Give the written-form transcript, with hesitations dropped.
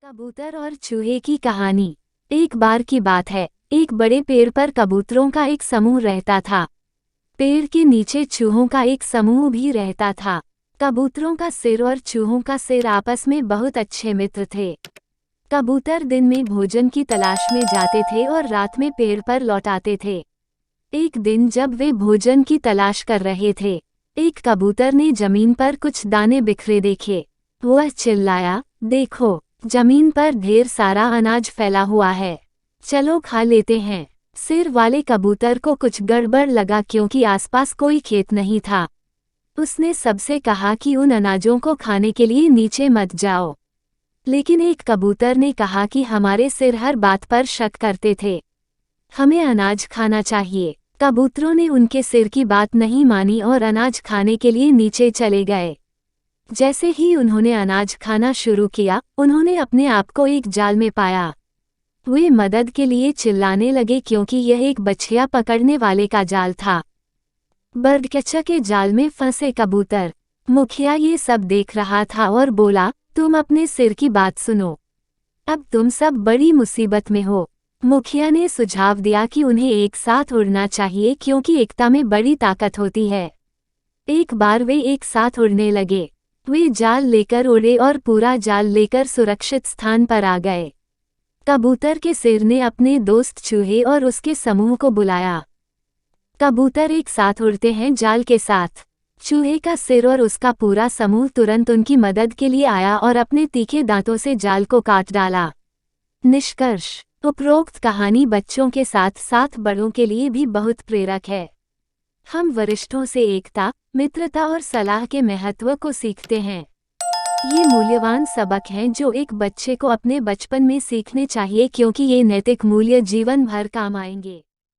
कबूतर और चूहे की कहानी। एक बार की बात है, एक बड़े पेड़ पर कबूतरों का एक समूह रहता था। पेड़ के नीचे चूहों का एक समूह भी रहता था। कबूतरों का सिर और चूहों का सिर आपस में बहुत अच्छे मित्र थे। कबूतर दिन में भोजन की तलाश में जाते थे और रात में पेड़ पर लौट आते थे। एक दिन जब वे भोजन की तलाश कर रहे थे, एक कबूतर ने जमीन पर कुछ दाने बिखरे देखे। वह चिल्लाया, देखो, जमीन पर ढेर सारा अनाज फैला हुआ है, चलो खा लेते हैं। सिर वाले कबूतर को कुछ गड़बड़ लगा क्योंकि आसपास कोई खेत नहीं था। उसने सबसे कहा कि उन अनाजों को खाने के लिए नीचे मत जाओ। लेकिन एक कबूतर ने कहा कि हमारे सिर हर बात पर शक करते थे, हमें अनाज खाना चाहिए। कबूतरों ने उनके सिर की बात नहीं मानी और अनाज खाने के लिए नीचे चले गए। जैसे ही उन्होंने अनाज खाना शुरू किया, उन्होंने अपने आप को एक जाल में पाया। वे मदद के लिए चिल्लाने लगे क्योंकि यह एक बछिया पकड़ने वाले का जाल था। बर्डकैचर के जाल में फंसे कबूतर। मुखिया ये सब देख रहा था और बोला, तुम अपने सिर की बात सुनो, अब तुम सब बड़ी मुसीबत में हो। मुखिया ने सुझाव दिया कि उन्हें एक साथ उड़ना चाहिए क्योंकि एकता में बड़ी ताकत होती है। एक बार वे एक साथ उड़ने लगे। वे जाल लेकर उड़े और पूरा जाल लेकर सुरक्षित स्थान पर आ गए। कबूतर के सिर ने अपने दोस्त चूहे और उसके समूह को बुलाया। कबूतर एक साथ उड़ते हैं जाल के साथ। चूहे का सिर और उसका पूरा समूह तुरंत उनकी मदद के लिए आया और अपने तीखे दांतों से जाल को काट डाला। निष्कर्ष, उपरोक्त कहानी बच्चों के साथ साथ बड़ों के लिए भी बहुत प्रेरक है। हम वरिष्ठों से एकता, मित्रता और सलाह के महत्व को सीखते हैं। ये मूल्यवान सबक हैं जो एक बच्चे को अपने बचपन में सीखने चाहिए क्योंकि ये नैतिक मूल्य जीवन भर काम आएंगे।